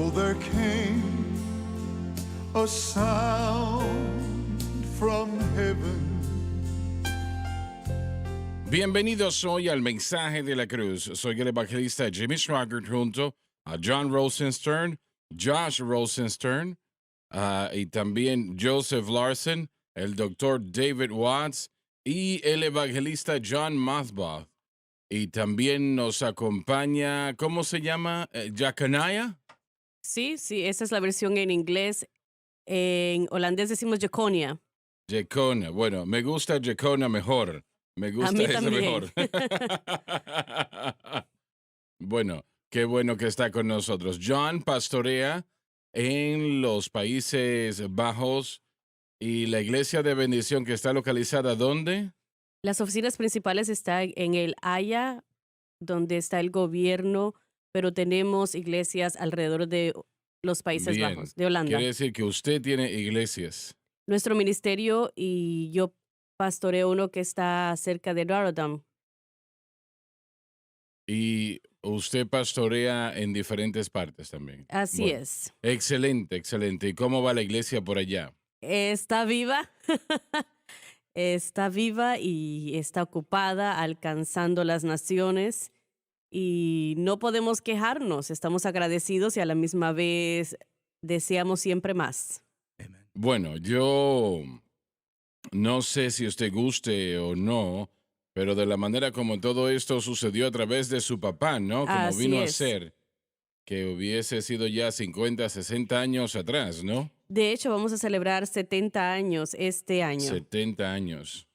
So there came a sound from heaven. Bienvenidos hoy al Mensaje de la Cruz. Soy el evangelista Jimmy Swaggart junto a John Rosenstern, Josh Rosenstern y también Joseph Larson, el doctor David Watts y el evangelista John Mothball. Y también nos acompaña, ¿cómo se llama? ¿Jacaniah? Sí, esa es la versión en inglés. En holandés decimos Jaconia. Jacona. Bueno, me gusta Jacona mejor. Me A gusta mí ese también. mejor. Bueno, qué bueno que está con nosotros. John pastorea en los Países Bajos y la iglesia de bendición que está localizada ¿dónde? Las oficinas principales están en el Haya, donde está el gobierno, pero tenemos iglesias alrededor de los Países Bien. Bajos, de Holanda. Quiere decir que usted tiene iglesias. Nuestro ministerio y yo pastoreo uno que está cerca de Rotterdam. Y usted pastorea en diferentes partes también. Así Bueno, es. excelente, excelente. ¿Y cómo va la iglesia por allá? Está viva. Está viva y está ocupada alcanzando las naciones y no podemos quejarnos. Estamos agradecidos y a la misma vez deseamos siempre más. Bueno, yo no sé si usted guste o no, pero de la manera como todo esto sucedió a través de su papá, ¿no? Como Así vino a es. ser, que hubiese sido ya 50, 60 años atrás, ¿no? De hecho, vamos a celebrar 70 años este año, 70 años.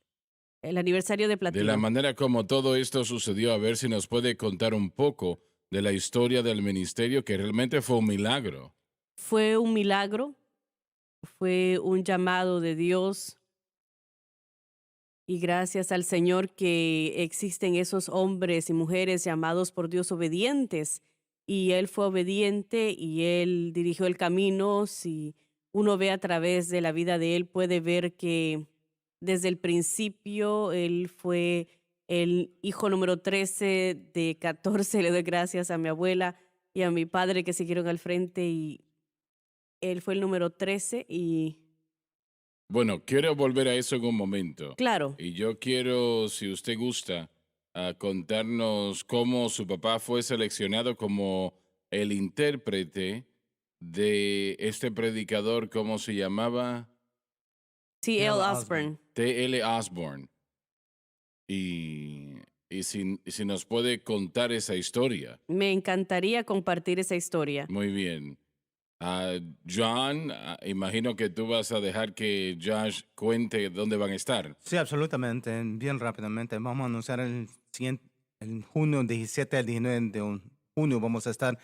el aniversario de De la platino. manera como todo esto sucedió, a ver si nos puede contar un poco de la historia del ministerio, que realmente fue un milagro. Fue un milagro, fue un llamado de Dios y gracias al Señor que existen esos hombres y mujeres llamados por Dios obedientes. Y Él fue obediente y Él dirigió el camino. Si uno ve a través de la vida de Él, puede ver que desde el principio Él fue el hijo número 13 de 14. Le doy gracias a mi abuela y a mi padre que siguieron al frente y Él fue el número 13 y Bueno, quiero volver a eso en un momento. claro. Y yo quiero, si usted gusta, contarnos cómo su papá fue seleccionado como el intérprete de este predicador, ¿cómo se llamaba? T.L. Osborne. T.L. Osborne. Y si nos puede contar esa historia. Me encantaría compartir esa historia. Muy bien. John, imagino que tú vas a dejar que Josh cuente dónde van a estar. Sí, absolutamente. Bien rápidamente. Vamos a anunciar el junio 17 al 19 de junio. Vamos a estar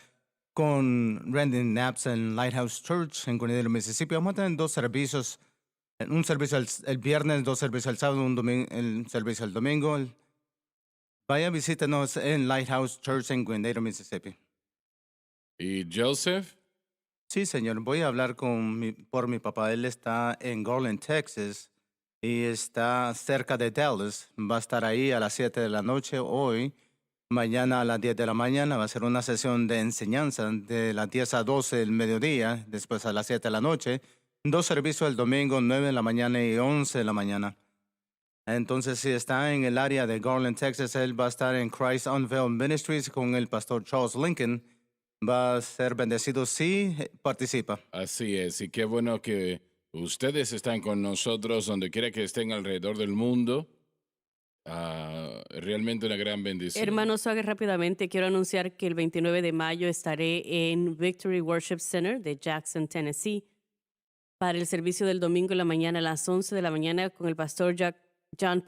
con Randy Knapp en Lighthouse Church en Cornelio, Mississippi. Vamos a tener dos servicios. Un servicio el viernes, dos servicios el sábado, el servicio el domingo. Vaya, visítenos en Lighthouse Church en Glendale, Mississippi. ¿Y Joseph? Sí, señor. Voy a hablar por mi papá. Él está en Garland, Texas, y está cerca de Dallas. Va a estar ahí a las 7 de la noche hoy. Mañana a las 10 de la mañana va a ser una sesión de enseñanza de las 10 a 12 del mediodía, después a las 7 de la noche. Dos servicios el domingo, 9 de la mañana y 11 de la mañana. Entonces, si está en el área de Garland, Texas, él va a estar en Christ Unveiled Ministries con el pastor Charles Lincoln. Va a ser bendecido si participa. Así es, y qué bueno que ustedes están con nosotros donde quiera que estén alrededor del mundo. Realmente una gran bendición. Hermano Suárez, rápidamente quiero anunciar que el 29 de mayo estaré en Victory Worship Center de Jackson, Tennessee, para el servicio del domingo en la mañana a las 11 de la mañana con el pastor John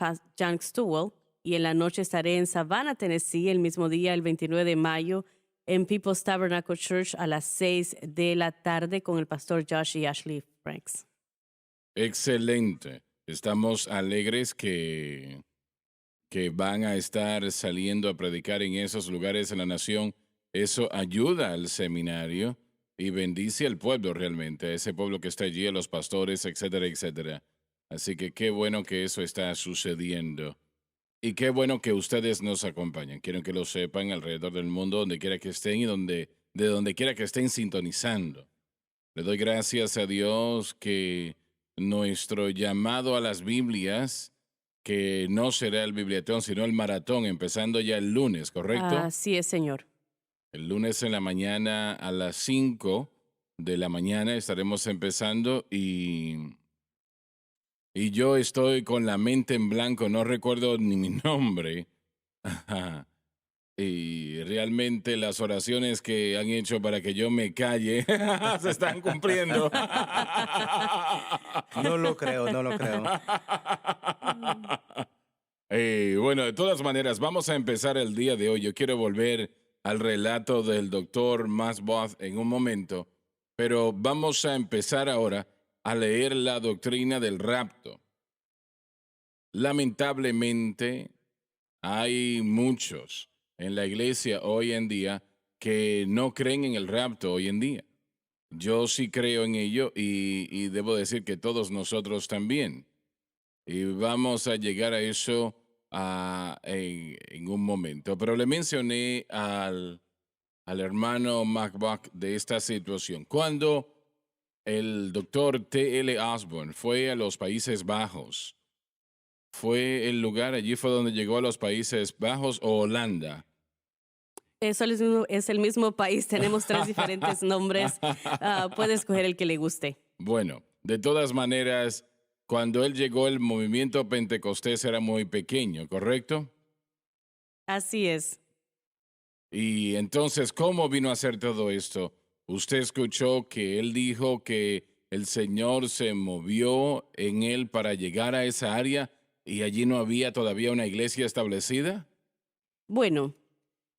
Stowell, y en la noche estaré en Savannah, Tennessee, el mismo día, el 29 de mayo, en People's Tabernacle Church a las 6 de la tarde con el pastor Josh y Ashley Franks. Excelente. Estamos alegres que van a estar saliendo a predicar en esos lugares en la nación. Eso ayuda al seminario y bendice al pueblo realmente, a ese pueblo que está allí, a los pastores, etcétera, etcétera. Así que qué bueno que eso está sucediendo. Y qué bueno que ustedes nos acompañan. Quiero que lo sepan alrededor del mundo, donde quiera que estén y donde de donde quiera que estén sintonizando. Le doy gracias a Dios que nuestro llamado a las Biblias, que no será el Bibliatón, sino el maratón, empezando ya el lunes, ¿correcto? Así es, Señor. El lunes en la mañana a las 5 de la mañana estaremos empezando y yo estoy con la mente en blanco, no recuerdo ni mi nombre. Y realmente las oraciones que han hecho para que yo me calle se están cumpliendo. No lo creo, no lo creo. Bueno, de todas maneras, vamos a empezar el día de hoy. Yo quiero volver al relato del doctor Masboth en un momento, pero vamos a empezar ahora a leer la doctrina del rapto. Lamentablemente, hay muchos en la iglesia hoy en día que no creen en el rapto hoy en día. Yo sí creo en ello y debo decir que todos nosotros también. Y vamos a llegar a eso en un momento. Pero le mencioné al hermano MacBuck de esta situación. Cuando el doctor T.L. Osborne fue a los Países Bajos, fue el lugar, allí fue donde llegó a los Países Bajos o Holanda. Eso es el mismo país, tenemos 3 diferentes nombres. Puede escoger el que le guste. Bueno, de todas maneras, cuando él llegó, el movimiento pentecostés era muy pequeño, ¿correcto? Así es. Y entonces, ¿cómo vino a hacer todo esto? Usted escuchó que él dijo que el Señor se movió en él para llegar a esa área y allí no había todavía una iglesia establecida. Bueno,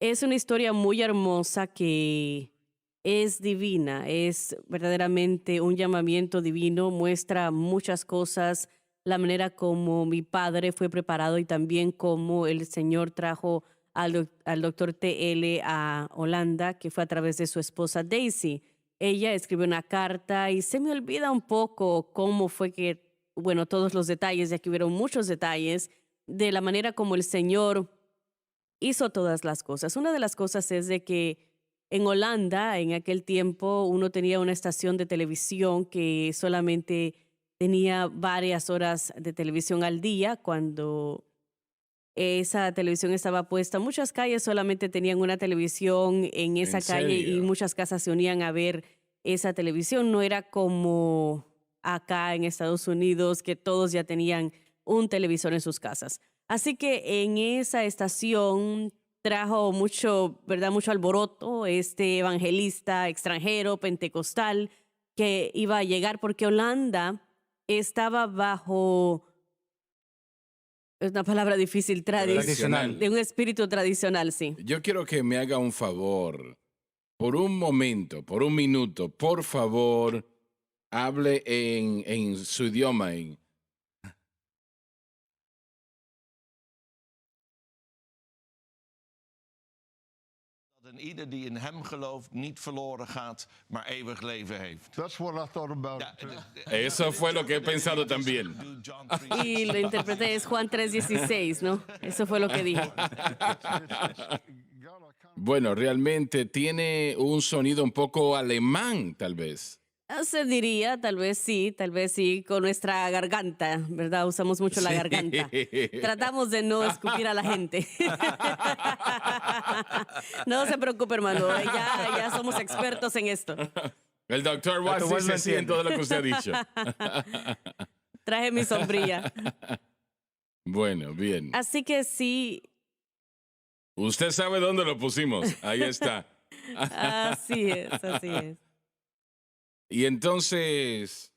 es una historia muy hermosa que es divina, es verdaderamente un llamamiento divino, muestra muchas cosas, la manera como mi padre fue preparado y también cómo el Señor trajo al doctor T.L. a Holanda, que fue a través de su esposa Daisy. Ella escribió una carta y se me olvida un poco cómo fue que, bueno, todos los detalles, ya que hubieron muchos detalles, de la manera como el Señor hizo todas las cosas. Una de las cosas es de que en Holanda, en aquel tiempo, uno tenía una estación de televisión que solamente tenía varias horas de televisión al día. Cuando esa televisión estaba puesta, muchas calles solamente tenían una televisión en esa calle y serio? muchas casas se unían a ver esa televisión. No era como acá en Estados Unidos, que todos ya tenían un televisor en sus casas. Así que en esa estación trajo mucho, ¿verdad? Mucho alboroto este evangelista extranjero, pentecostal, que iba a llegar porque Holanda estaba bajo, es una palabra difícil, Tradicional. de un espíritu tradicional, sí. Yo quiero que me haga un favor. Por un momento, por un minuto, por favor, hable en su idioma. Dat ieder die in hem gelooft niet verloren gaat, maar eeuwig leven heeft. That's what I thought about Ja, it. Eso fue lo que he pensado también. doe John 3. Y lo interpreté, es Juan 3:16, ¿no? Eso fue lo que dije. Bueno, realmente tiene un sonido un poco alemán, tal vez. Se diría, tal vez sí, con nuestra garganta, ¿verdad? Usamos mucho la Sí. garganta. Tratamos de no escupir a la gente. No se preocupe, hermano, ya somos expertos en esto. El doctor Watts Watts lo dice sí en entiende. todo lo que usted ha dicho. Traje mi sombrilla. Bueno, bien. Así que sí, Usted sabe dónde lo pusimos. Ahí está. así es, así es. Y entonces,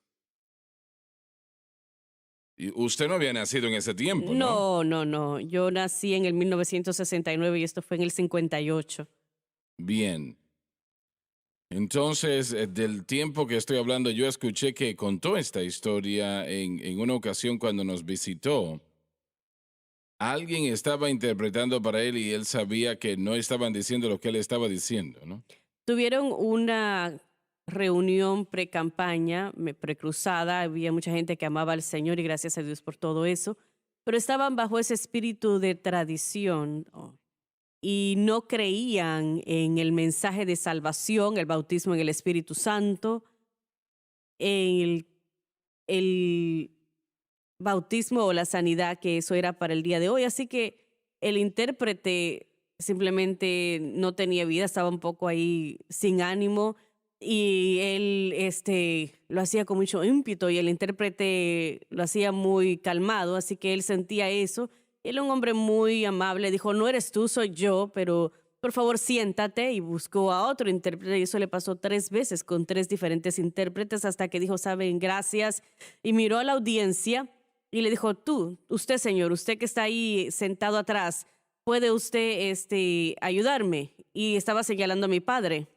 usted no había nacido en ese tiempo, ¿no? No. Yo nací en el 1969 y esto fue en el 58. Bien. Entonces, del tiempo que estoy hablando, yo escuché que contó esta historia en una ocasión cuando nos visitó. Alguien estaba interpretando para él y él sabía que no estaban diciendo lo que él estaba diciendo, ¿no? Tuvieron una reunión pre-campaña, pre-cruzada, había mucha gente que amaba al Señor y gracias a Dios por todo eso, pero estaban bajo ese espíritu de tradición. y no creían en el mensaje de salvación, el bautismo en el Espíritu Santo, el, el bautismo o la sanidad, que eso era para el día de hoy. Así que el intérprete simplemente no tenía vida, estaba un poco ahí sin ánimo y él lo hacía con mucho ímpetu y el intérprete lo hacía muy calmado, así que él sentía eso. Él era un hombre muy amable, dijo, no eres tú, soy yo, pero por favor siéntate, y buscó a otro intérprete y eso le pasó 3 veces con 3 diferentes intérpretes hasta que dijo, saben, gracias, y miró a la audiencia y le dijo, usted señor, usted que está ahí sentado atrás, ¿puede usted ayudarme? Y estaba señalando a mi padre.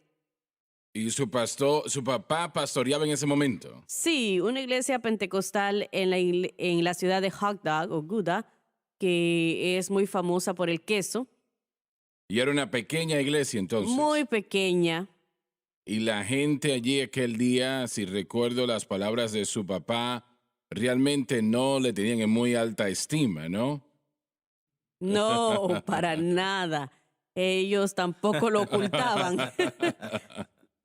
¿Y su papá pastoreaba en ese momento? Sí, una iglesia pentecostal en la ciudad de Hogdog o Gouda, que es muy famosa por el queso, Y era una pequeña iglesia entonces. muy pequeña. Y la gente allí aquel día, si recuerdo las palabras de su papá, realmente no le tenían en muy alta estima, ¿no? No, para nada. Ellos tampoco lo ocultaban.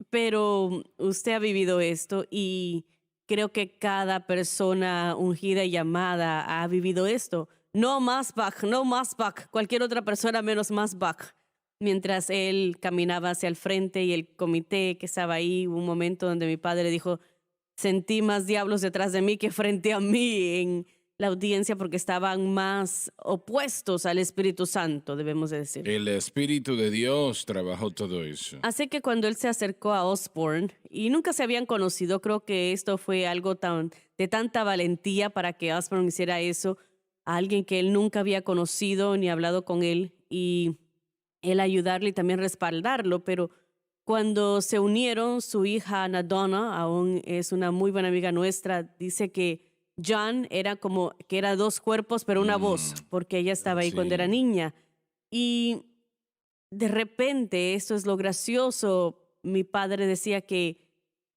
Pero usted ha vivido esto y creo que cada persona ungida y llamada ha vivido esto. No más Bach, no más Bach. Cualquier otra persona menos más Bach. Mientras él caminaba hacia el frente y el comité que estaba ahí, hubo un momento donde mi padre dijo, sentí más diablos detrás de mí que frente a mí en la audiencia porque estaban más opuestos al Espíritu Santo, debemos de decir. El Espíritu de Dios trabajó todo eso. Así que cuando él se acercó a Osborne y nunca se habían conocido, creo que esto fue algo de tanta valentía para que Osborne hiciera eso a alguien que él nunca había conocido ni hablado con él y él ayudarle y también respaldarlo. Pero cuando se unieron, su hija Nadona, aún es una muy buena amiga nuestra, dice que John era como que era 2 cuerpos pero una voz, porque ella estaba ahí cuando era Sí. niña. Y de repente, esto es lo gracioso, mi padre decía que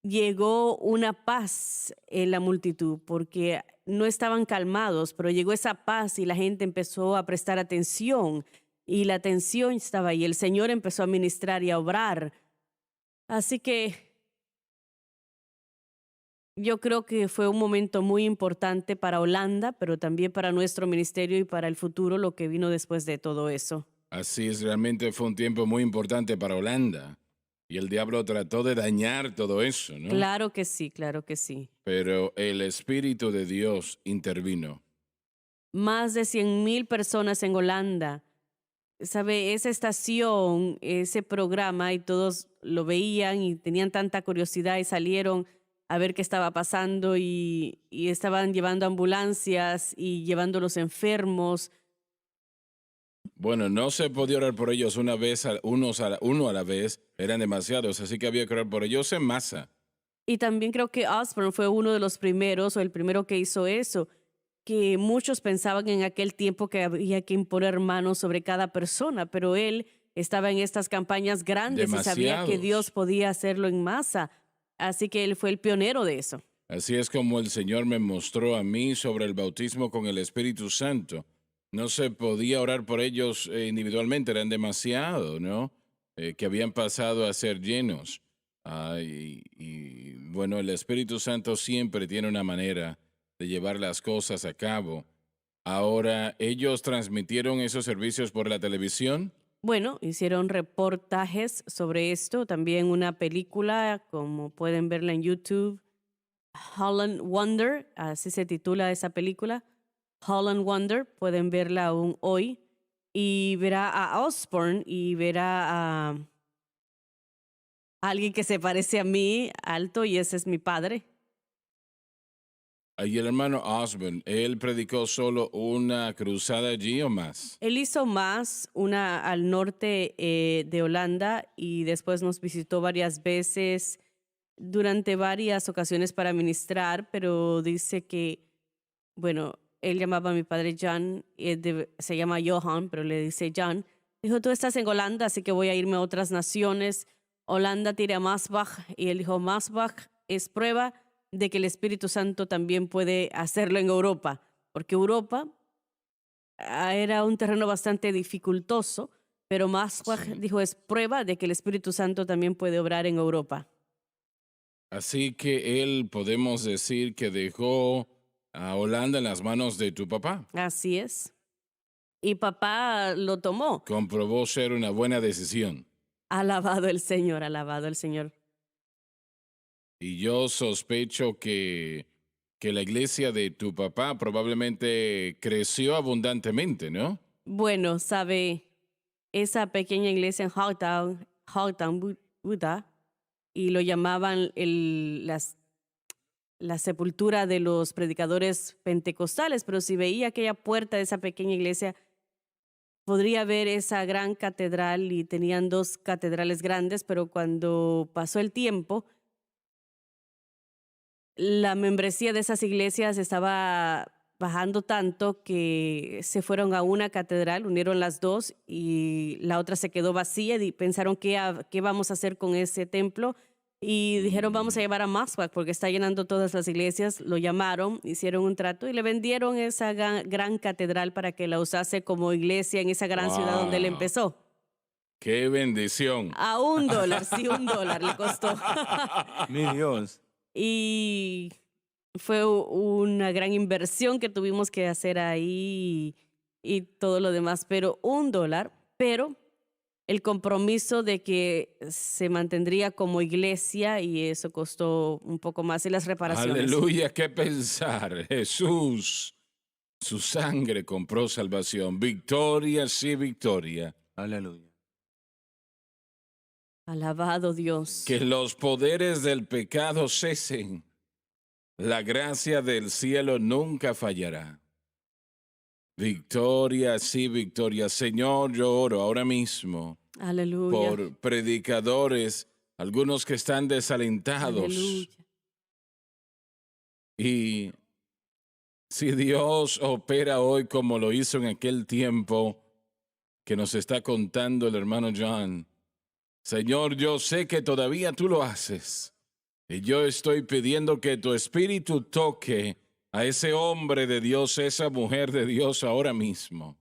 llegó una paz en la multitud porque no estaban calmados, pero llegó esa paz y la gente empezó a prestar atención y la atención estaba ahí. El Señor empezó a ministrar y a obrar. Así que yo creo que fue un momento muy importante para Holanda, pero también para nuestro ministerio y para el futuro, lo que vino después de todo eso. Así es, realmente fue un tiempo muy importante para Holanda. Y el diablo trató de dañar todo eso, ¿no? Claro que sí, claro que sí. Pero el Espíritu de Dios intervino. Más de 100,000 personas en Holanda. ¿Sabe? Esa estación, ese programa, y todos lo veían y tenían tanta curiosidad y salieron a ver qué estaba pasando y estaban llevando ambulancias y llevando los enfermos. Bueno, no se podía orar por ellos una vez, uno a la vez, eran demasiados, así que había que orar por ellos en masa. Y también creo que Osborne fue uno de los primeros o el primero que hizo eso, que muchos pensaban en aquel tiempo que había que imponer manos sobre cada persona, pero él estaba en estas campañas grandes y sabía que Demasiados. Dios podía hacerlo en masa. Así que él fue el pionero de eso. Así es como el Señor me mostró a mí sobre el bautismo con el Espíritu Santo. No se podía orar por ellos individualmente, eran demasiado, ¿no? Que habían pasado a ser llenos. Bueno, el Espíritu Santo siempre tiene una manera de llevar las cosas a cabo. Ahora, ¿ellos transmitieron esos servicios por la televisión? Bueno, hicieron reportajes sobre esto, también una película, como pueden verla en YouTube, Holland Wonder, así se titula esa película, Holland Wonder, pueden verla aún hoy, y verá a Osborne y verá a alguien que se parece a mí, alto, y ese es mi padre. Y el hermano Osborne, ¿él predicó solo una cruzada allí o más? Él hizo más, una al norte de Holanda, y después nos visitó varias veces durante varias ocasiones para ministrar, pero dice que, bueno, él llamaba a mi padre Jan, se llama Johan, pero le dice Jan. Dijo, tú estás en Holanda, así que voy a irme a otras naciones. Holanda tiene a Maasbach, y él dijo, Maasbach es prueba de que el Espíritu Santo también puede hacerlo en Europa, porque Europa era un terreno bastante dificultoso, Pero Maswag Sí. dijo, es prueba de que el Espíritu Santo también puede obrar en Europa. Así que él podemos decir que dejó a Holanda en las manos de tu papá. Así es. Y papá lo tomó. Comprobó ser una buena decisión. Alabado el Señor, alabado el Señor. Y yo sospecho que la iglesia de tu papá probablemente creció abundantemente, ¿no? Bueno, sabe, esa pequeña iglesia en Houghton, Utah, y lo llamaban la sepultura de los predicadores pentecostales, pero si veía aquella puerta de esa pequeña iglesia, podría ver esa gran catedral y tenían 2 catedrales grandes, pero cuando pasó el tiempo, la membresía de esas iglesias estaba bajando tanto que se fueron a una catedral, unieron las 2 y la otra se quedó vacía y pensaron qué vamos a hacer con ese templo y dijeron vamos a llevar a Maswag porque está llenando todas las iglesias, lo llamaron, hicieron un trato y le vendieron esa gran catedral para que la usase como iglesia en esa gran ciudad donde él Wow. empezó. ¡Qué bendición! A $1, sí, $1 le costó. Mi Dios. Y fue una gran inversión que tuvimos que hacer ahí y todo lo demás, pero $1, pero el compromiso de que se mantendría como iglesia y eso costó un poco más y las reparaciones. Aleluya, qué pensar. Jesús, su sangre compró salvación. Victoria, sí, victoria. Aleluya. Alabado Dios. Que los poderes del pecado cesen. La gracia del cielo nunca fallará. Victoria, sí, victoria. Señor, yo oro ahora mismo Aleluya. por predicadores, algunos que están desalentados. Aleluya. Y si Dios opera hoy como lo hizo en aquel tiempo que nos está contando el hermano John, Señor, yo sé que todavía tú lo haces. Y yo estoy pidiendo que tu espíritu toque a ese hombre de Dios, esa mujer de Dios ahora mismo.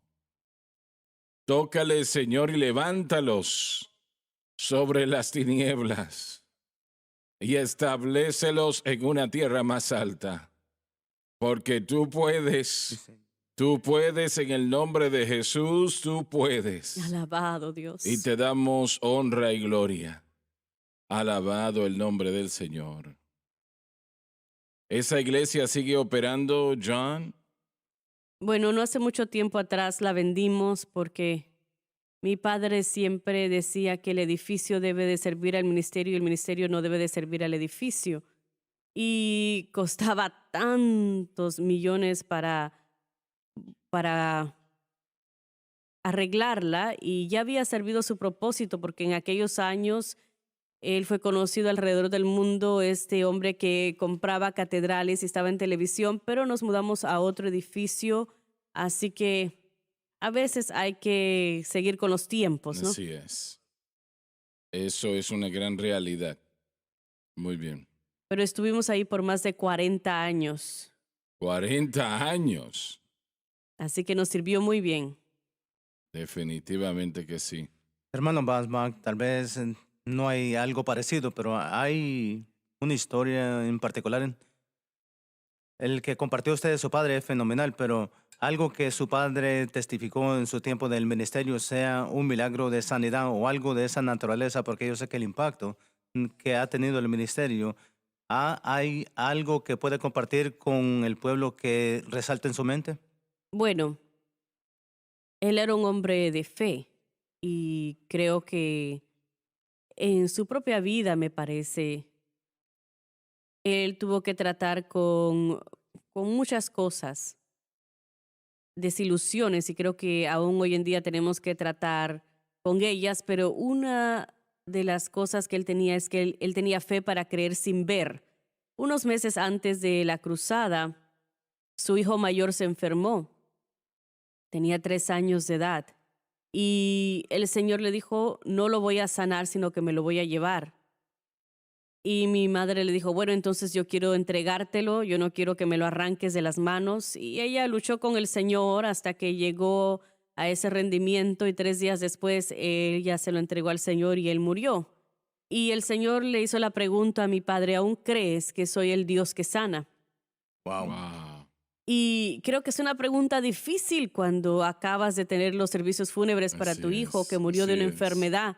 Tócale, Señor, y levántalos sobre las tinieblas y establécelos en una tierra más alta. Porque tú puedes en el nombre de Jesús, tú puedes. Alabado Dios. Y te damos honra y gloria. Alabado el nombre del Señor. ¿Esa iglesia sigue operando, John? Bueno, no hace mucho tiempo atrás la vendimos porque mi padre siempre decía que el edificio debe de servir al ministerio y el ministerio no debe de servir al edificio. Y costaba tantos millones para arreglarla y ya había servido su propósito porque en aquellos años él fue conocido alrededor del mundo, este hombre que compraba catedrales y estaba en televisión, pero nos mudamos a otro edificio, así que a veces hay que seguir con los tiempos, ¿no? Así es. Eso es una gran realidad. Muy bien. Pero estuvimos ahí por más de 40 años, 40 años. así que nos sirvió muy bien. Definitivamente que sí. Hermano Basbach, tal vez no hay algo parecido, pero hay una historia en particular. El que compartió usted de su padre es fenomenal, pero algo que su padre testificó en su tiempo del ministerio, sea un milagro de sanidad o algo de esa naturaleza, porque yo sé que el impacto que ha tenido el ministerio, ¿hay algo que puede compartir con el pueblo que resalte en su mente? Bueno, él era un hombre de fe y creo que en su propia vida, me parece, él tuvo que tratar con muchas cosas, desilusiones, y creo que aún hoy en día tenemos que tratar con ellas, pero una de las cosas que él tenía es que él tenía fe para creer sin ver. Unos meses antes de la cruzada, su hijo mayor se enfermó. Tenía 3 años de edad. Y el Señor le dijo, no lo voy a sanar, sino que me lo voy a llevar. Y mi madre le dijo, bueno, entonces yo quiero entregártelo, yo no quiero que me lo arranques de las manos. Y ella luchó con el Señor hasta que llegó a ese rendimiento y 3 días después ella se lo entregó al Señor y él murió. Y el Señor le hizo la pregunta a mi padre, ¿aún crees que soy el Dios que sana? Wow. Wow. Y creo que es una pregunta difícil cuando acabas de tener los servicios fúnebres para Así tu hijo es, que murió de así una es. enfermedad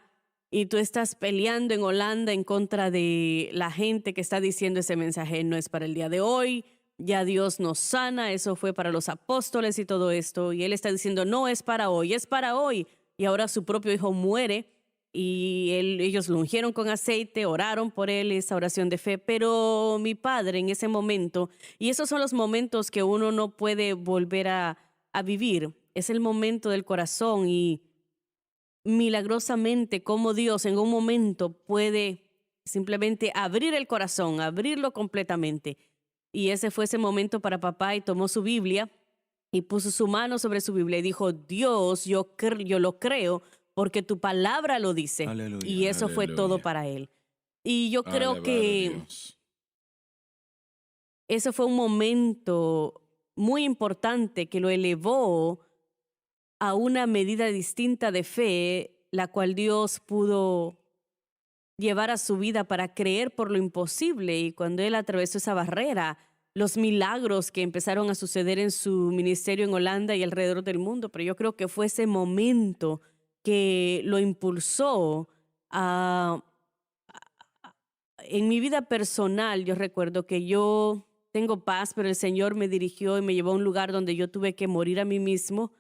y tú estás peleando en Holanda en contra de la gente que está diciendo ese mensaje no es para el día de hoy, ya Dios nos sana, eso fue para los apóstoles y todo esto. Y él está diciendo no es para hoy, es para hoy. Y ahora su propio hijo muere y ellos lo ungieron con aceite, oraron por él, esa oración de fe. Pero mi padre en ese momento, y esos son los momentos que uno no puede volver a vivir, es el momento del corazón y milagrosamente cómo Dios en un momento puede simplemente abrir el corazón, abrirlo completamente. Y ese fue ese momento para papá y tomó su Biblia y puso su mano sobre su Biblia y dijo, Dios, yo lo creo porque tu palabra lo dice. Aleluya. Y eso fue todo Aleluya. para él. Y yo creo Alabado que Dios. ese fue un momento muy importante que lo elevó a una medida distinta de fe, la cual Dios pudo llevar a su vida para creer por lo imposible. Y cuando él atravesó esa barrera, los milagros que empezaron a suceder en su ministerio en Holanda y alrededor del mundo, pero yo creo que fue ese momento que lo impulsó a... En mi vida personal, yo recuerdo que yo tengo paz, pero el Señor me dirigió y me llevó a un lugar donde yo tuve que morir a mí mismo.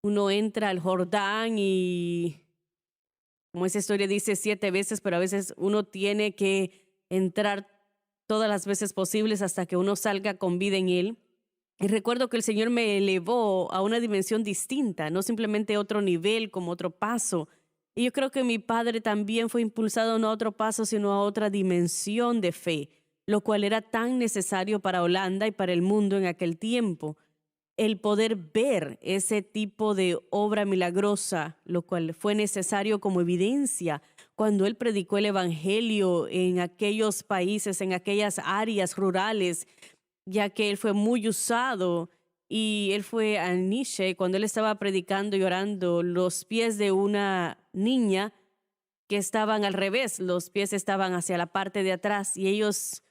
Uno entra al Jordán y, como esa historia dice, 7 veces, pero a veces uno tiene que entrar todas las veces posibles hasta que uno salga con vida en él. Y recuerdo que el Señor me elevó a una dimensión distinta, no simplemente otro nivel como otro paso. Y yo creo que mi padre también fue impulsado no a otro paso, sino a otra dimensión de fe, lo cual era tan necesario para Holanda y para el mundo en aquel tiempo. El poder ver ese tipo de obra milagrosa, lo cual fue necesario como evidencia cuando él predicó el evangelio en aquellos países, en aquellas áreas rurales, ya que él fue muy usado y él fue a Nietzsche cuando él estaba predicando y orando, los pies de una niña que estaban al revés, los pies estaban hacia la parte de atrás y ellos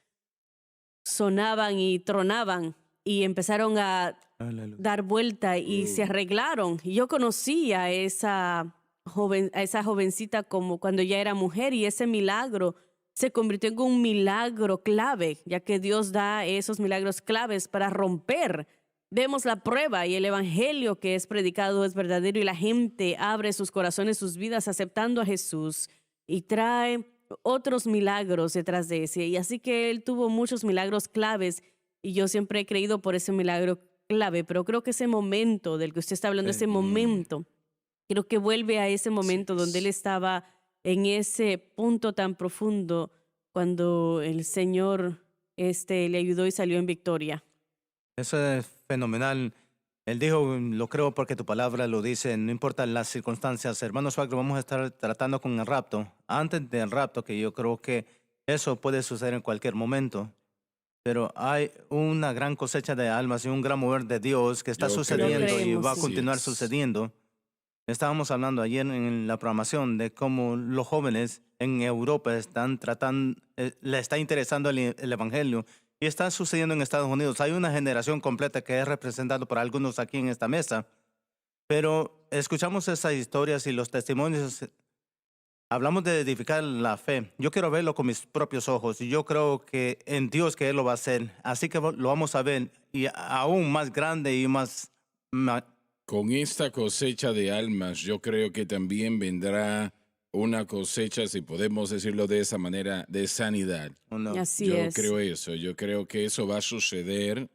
sonaban y tronaban y empezaron a Aleluya. dar vuelta y se arreglaron. Y yo conocí a esa jovencita como cuando ya era mujer y ese milagro se convirtió en un milagro clave, ya que Dios da esos milagros claves para romper. Vemos la prueba y el evangelio que es predicado es verdadero y la gente abre sus corazones, sus vidas aceptando a Jesús y trae otros milagros detrás de ese. Y así que él tuvo muchos milagros claves y yo siempre he creído por ese milagro clave, pero creo que ese momento del que usted está hablando, ese momento, creo que vuelve a ese momento donde él estaba en ese punto tan profundo cuando el Señor le ayudó y salió en victoria. Eso es fenomenal. Él dijo, lo creo porque tu palabra lo dice, no importan las circunstancias. Hermano Swagger, vamos a estar tratando con el rapto. Antes del rapto, que yo creo que eso puede suceder en cualquier momento. Pero hay una gran cosecha de almas y un gran mover de Dios que está Yo sucediendo creo y eso. va a Sí. continuar Así es. sucediendo. Estábamos hablando ayer en la programación de cómo los jóvenes en Europa están tratando, le está interesando el evangelio y está sucediendo en Estados Unidos. Hay una generación completa que es representada por algunos aquí en esta mesa, pero escuchamos esas historias y los testimonios. Hablamos de edificar la fe. Yo quiero verlo con mis propios ojos y yo creo que en Dios que Él lo va a hacer. Así que lo vamos a ver y aún más grande y más Con esta cosecha de almas, yo creo que también vendrá una cosecha, si podemos decirlo de esa manera, de sanidad. no. Así Yo es. creo eso, yo creo que eso va a suceder.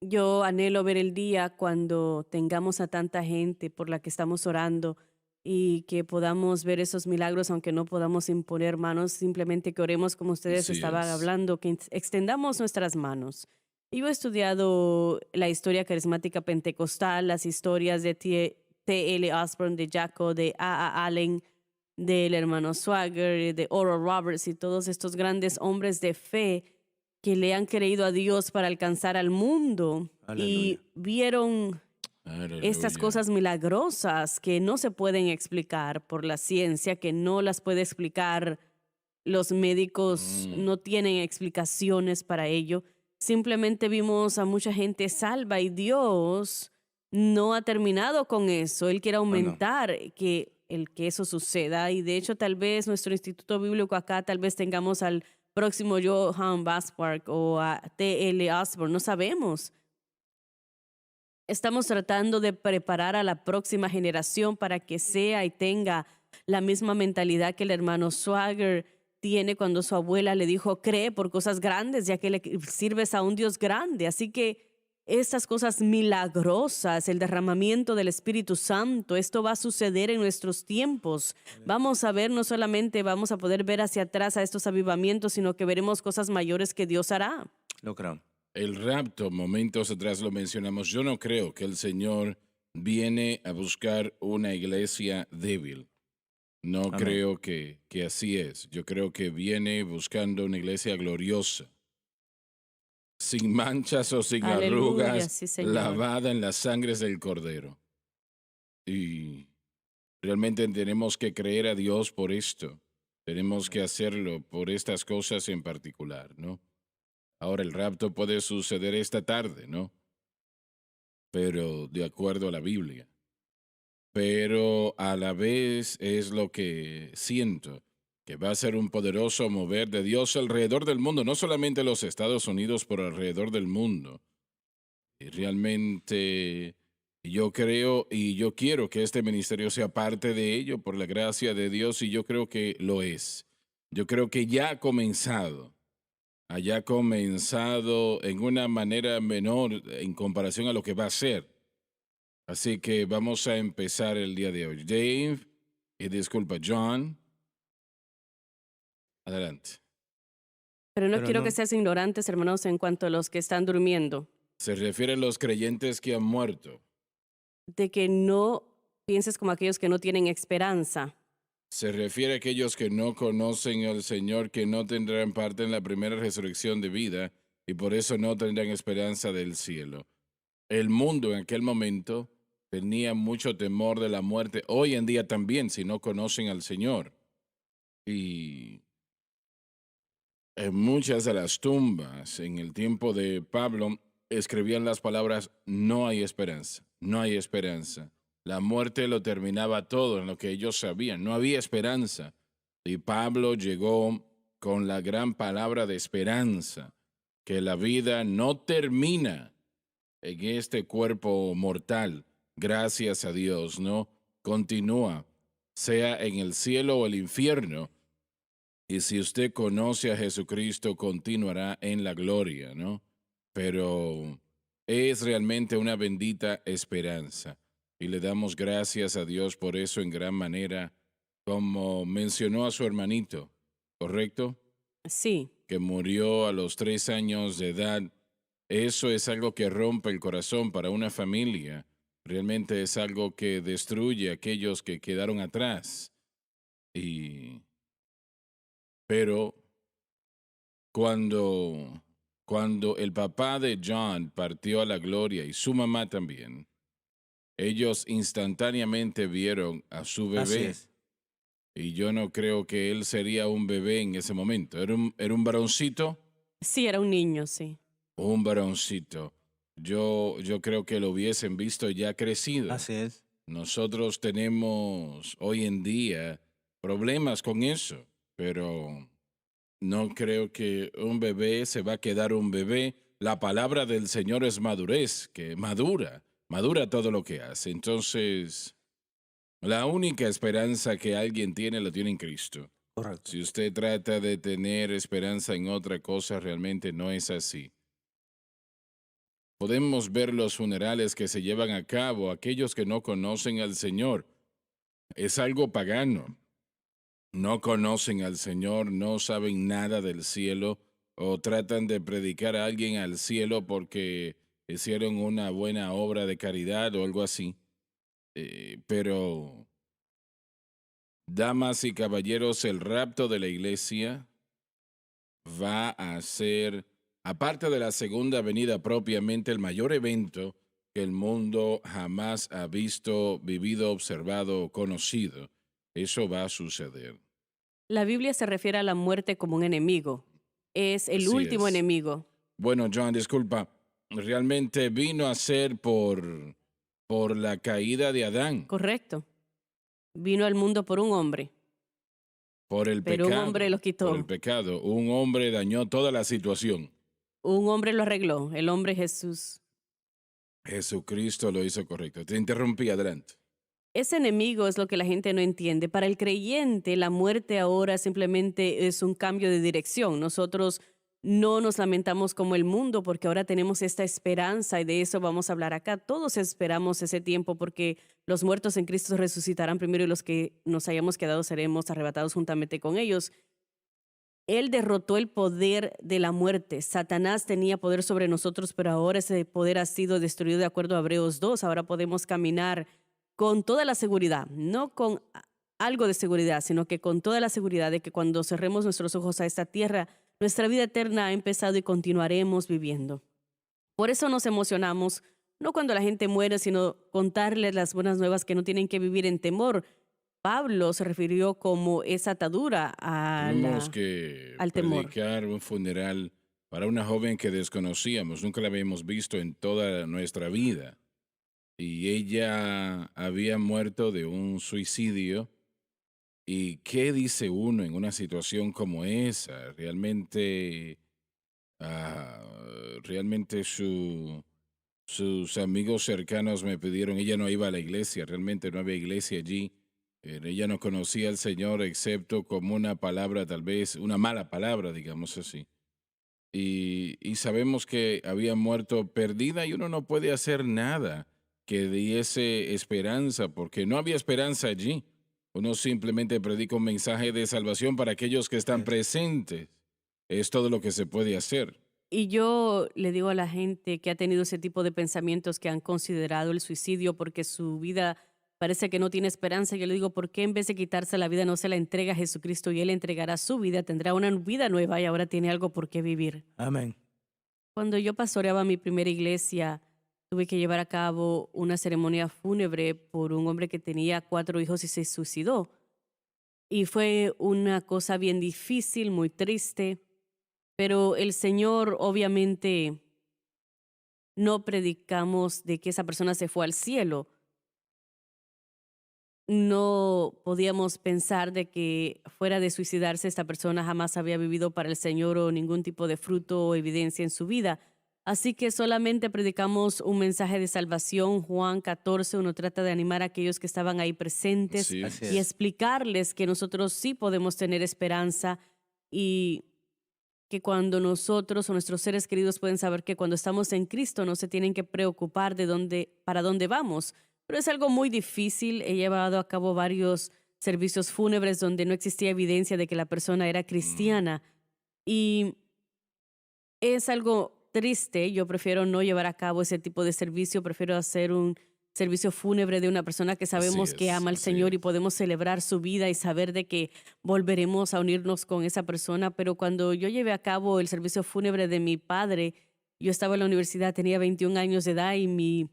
Yo anhelo ver el día cuando tengamos a tanta gente por la que estamos orando y que podamos ver esos milagros, aunque no podamos imponer manos, simplemente que oremos como ustedes Así estaban es. hablando, que extendamos nuestras manos. Yo he estudiado la historia carismática pentecostal, las historias de T.L. Osborne, de Jacko, de A.A. Allen, del hermano Swagger, de Oral Roberts y todos estos grandes hombres de fe que le han creído a Dios para alcanzar al mundo Aleluya. y vieron Estas Aleluya. cosas milagrosas que no se pueden explicar por la ciencia, que no las puede explicar los médicos, Mm, no tienen explicaciones para ello. Simplemente vimos a mucha gente salva y Dios no ha terminado con eso. Él quiere Bueno, aumentar que eso suceda. Y de hecho, tal vez nuestro instituto bíblico acá, tal vez tengamos al próximo Johann Baspark o a T.L. Osborne, no sabemos. Estamos tratando de preparar a la próxima generación para que sea y tenga la misma mentalidad que el hermano Swagger tiene cuando su abuela le dijo, cree por cosas grandes, ya que le sirves a un Dios grande. Así que estas cosas milagrosas, el derramamiento del Espíritu Santo, esto va a suceder en nuestros tiempos. Vamos a ver, no solamente vamos a poder ver hacia atrás a estos avivamientos, sino que veremos cosas mayores que Dios hará. lo creo. el rapto, momentos atrás lo mencionamos. Yo no creo que el Señor viene a buscar una iglesia débil. No Amén. creo que así es. Yo creo que viene buscando una iglesia gloriosa, sin manchas o sin Aleluya, arrugas, sí, Señor. lavada en las sangres del Cordero. Y realmente tenemos que creer a Dios por esto. Tenemos que hacerlo por estas cosas en particular, ¿no? Ahora, el rapto puede suceder esta tarde, ¿no? Pero de acuerdo a la Biblia. Pero a la vez es lo que siento, que va a ser un poderoso mover de Dios alrededor del mundo, no solamente los Estados Unidos, pero alrededor del mundo. Y realmente yo creo y yo quiero que este ministerio sea parte de ello por la gracia de Dios y yo creo que lo es. Yo creo que ya ha comenzado, haya comenzado en una manera menor en comparación a lo que va a ser. Así que vamos a empezar el día de hoy. Dave, y disculpa, John, adelante. Pero no Pero quiero que no, seas ignorantes, hermanos, en cuanto a los que están durmiendo, Se refiere a los creyentes que han muerto. de que no pienses como aquellos que no tienen esperanza. Se refiere a aquellos que no conocen al Señor, que no tendrán parte en la primera resurrección de vida y por eso no tendrán esperanza del cielo. El mundo en aquel momento tenía mucho temor de la muerte. Hoy en día también, si no conocen al Señor. Y en muchas de las tumbas en el tiempo de Pablo escribían las palabras, no hay esperanza, no hay esperanza. La muerte lo terminaba todo en lo que ellos sabían, no había esperanza. Y Pablo llegó con la gran palabra de esperanza, que la vida no termina en este cuerpo mortal, gracias a Dios, ¿no? Continúa, sea en el cielo o el infierno. Y si usted conoce a Jesucristo, continuará en la gloria, ¿no? Pero es realmente una bendita esperanza. Y le damos gracias a Dios por eso en gran manera, como mencionó a su hermanito, ¿correcto? Sí, Que murió a los 3 años de edad. Eso es algo que rompe el corazón para una familia. Realmente es algo que destruye a aquellos que quedaron atrás. Y, pero cuando el papá de John partió a la gloria y su mamá también, ellos instantáneamente vieron a su así bebé. es. Y yo no creo que él sería un bebé en ese momento. Era un varoncito. sí, era un niño, sí. Un varoncito. Yo creo que lo hubiesen visto ya crecido. Así es. Nosotros tenemos hoy en día problemas con eso, pero no creo que un bebé se va a quedar un bebé. La palabra del Señor es madurez, que madura todo lo que hace. Entonces, la única esperanza que alguien tiene la tiene en Cristo. Correcto. Si usted trata de tener esperanza en otra cosa, realmente no es así. Podemos ver los funerales que se llevan a cabo, aquellos que no conocen al Señor. Es algo pagano. No conocen al Señor, no saben nada del cielo o tratan de predicar a alguien al cielo porque hicieron una buena obra de caridad o algo así. Pero, damas y caballeros, el rapto de la iglesia va a ser, aparte de la segunda venida propiamente, el mayor evento que el mundo jamás ha visto, vivido, observado o conocido. Eso va a suceder. La Biblia se refiere a la muerte como un enemigo. Es el Así último es. enemigo. Bueno, John, disculpa. Realmente vino a ser por la caída de Adán, Correcto. Vino al mundo por un hombre, por el pero un pecado. hombre lo Por quitó. el pecado. Un hombre dañó toda la situación. Un hombre lo arregló, el hombre Jesús. Jesucristo lo hizo correcto. Te interrumpí, adelante. Ese enemigo es lo que la gente no entiende. Para el creyente, la muerte ahora simplemente es un cambio de dirección. Nosotros no nos lamentamos como el mundo porque ahora tenemos esta esperanza y de eso vamos a hablar acá. Todos esperamos ese tiempo porque los muertos en Cristo resucitarán primero y los que nos hayamos quedado seremos arrebatados juntamente con ellos. Él derrotó el poder de la muerte. Satanás tenía poder sobre nosotros, pero ahora ese poder ha sido destruido de acuerdo a Hebreos 2. Ahora podemos caminar con toda la seguridad, no con algo de seguridad, sino que con toda la seguridad de que cuando cerremos nuestros ojos a esta tierra, nuestra vida eterna ha empezado y continuaremos viviendo. Por eso nos emocionamos, no cuando la gente muere, sino contarles las buenas nuevas que no tienen que vivir en temor. Pablo se refirió como esa atadura Tuvimos que al temor. predicar un funeral para una joven que desconocíamos, nunca la habíamos visto en toda nuestra vida. Y ella había muerto de un suicidio. ¿Y qué dice uno en una situación como esa? Realmente sus amigos cercanos me pidieron, ella no iba a la iglesia, realmente no había iglesia allí. Ella no conocía al Señor excepto como una palabra, tal vez, una mala palabra, digamos así. Y sabemos que había muerto perdida y uno no puede hacer nada que diese esperanza, porque no había esperanza allí. Uno simplemente predica un mensaje de salvación para aquellos que están presentes. Es todo lo que se puede hacer. Y yo le digo a la gente que ha tenido ese tipo de pensamientos, que han considerado el suicidio porque su vida parece que no tiene esperanza, yo le digo, ¿por qué en vez de quitarse la vida no se la entrega a Jesucristo y Él entregará su vida, tendrá una vida nueva y ahora tiene algo por qué vivir? Amén. Cuando yo pastoreaba mi primera iglesia, tuve que llevar a cabo una ceremonia fúnebre por un hombre que tenía 4 hijos y se suicidó. Y fue una cosa bien difícil, muy triste, pero el Señor obviamente no predicamos de que esa persona se fue al cielo. No podíamos pensar de que fuera de suicidarse esta persona jamás había vivido para el Señor o ningún tipo de fruto o evidencia en su vida. Así que solamente predicamos un mensaje de salvación. Juan 14, uno trata de animar a aquellos que estaban ahí presentes Sí. Así y es. explicarles que nosotros sí podemos tener esperanza y que cuando nosotros o nuestros seres queridos pueden saber que cuando estamos en Cristo no se tienen que preocupar para dónde vamos. Pero es algo muy difícil. He llevado a cabo varios servicios fúnebres donde no existía evidencia de que la persona era cristiana. Y es algo triste. Yo prefiero no llevar a cabo ese tipo de servicio. Prefiero hacer un servicio fúnebre de una persona que sabemos que ama al así Señor y es. podemos celebrar su vida y saber de que volveremos a unirnos con esa persona. Pero cuando yo llevé a cabo el servicio fúnebre de mi padre, yo estaba en la universidad, tenía 21 años de edad y mi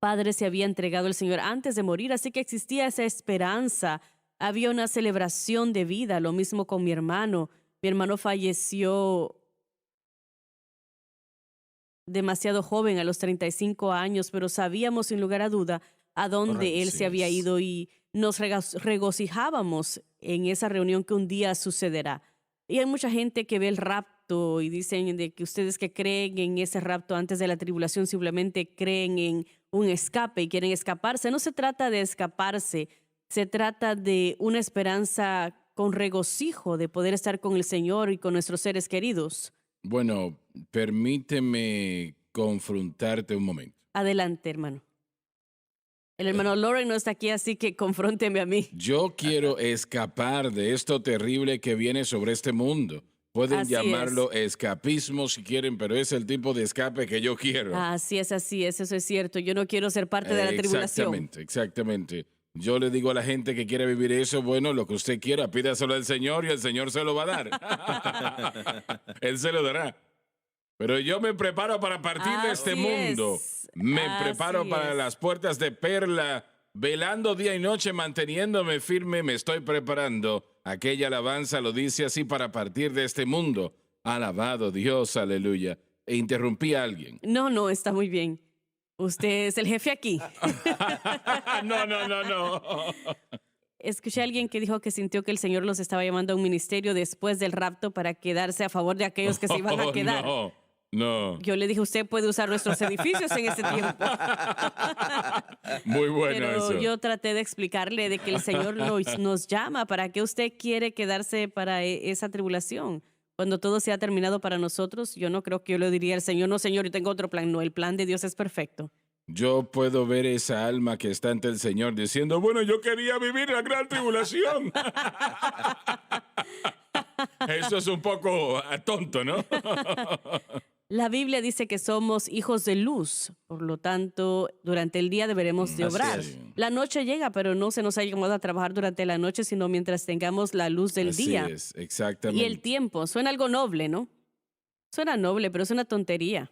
padre se había entregado al Señor antes de morir, así que existía esa esperanza. Había una celebración de vida, lo mismo con mi hermano. Mi hermano falleció demasiado joven, a los 35 años, pero sabíamos sin lugar a duda a dónde Correcto. él Así se había es. ido y nos regocijábamos en esa reunión que un día sucederá. Y hay mucha gente que ve el rapto y dicen de que ustedes que creen en ese rapto antes de la tribulación simplemente creen en un escape y quieren escaparse. No se trata de escaparse, se trata de una esperanza con regocijo de poder estar con el Señor y con nuestros seres queridos. Bueno, permíteme confrontarte un momento. Adelante, hermano. El hermano Lauren no está aquí, así que confrónteme a mí. Yo quiero escapar de esto terrible que viene sobre este mundo. Pueden Así llamarlo escapismo si quieren, pero es el tipo de escape que yo quiero. Así es, eso es cierto. Yo no quiero ser parte de la tribulación. Exactamente, exactamente. Yo le digo a la gente que quiere vivir eso, bueno, lo que usted quiera, pídaselo al Señor y el Señor se lo va a dar. Él se lo dará. Pero yo me preparo para partir de este Así mundo. es, Me así preparo para es. las puertas de perla, velando día y noche, manteniéndome firme, me estoy preparando. Aquella alabanza lo dice así para partir de este mundo. Alabado Dios, aleluya. E interrumpí a alguien. No, está muy bien. Usted es el jefe aquí. No, no, no, no. Escuché a alguien que dijo que sintió que el Señor los estaba llamando a un ministerio después del rapto para quedarse a favor de aquellos que se iban a Oh, quedar. no, no. Yo le dije, usted puede usar nuestros edificios en ese tiempo. Muy bueno Pero eso. yo traté de explicarle de que el Señor nos llama. ¿Para qué usted quiere quedarse para esa tribulación? Cuando todo se ha terminado para nosotros, yo no creo que yo le diría al Señor, no, Señor, yo tengo otro plan. No, el plan de Dios es perfecto. Yo puedo ver esa alma que está ante el Señor diciendo, bueno, yo quería vivir la gran tribulación. Eso es un poco tonto, ¿no? La Biblia dice que somos hijos de luz, por lo tanto, durante el día deberemos de Así obrar. es. La noche llega, pero no se nos ha llamado a trabajar durante la noche, sino mientras tengamos la luz del Así día. es, exactamente. Y el tiempo, suena algo noble, ¿no? Suena noble, pero es una tontería.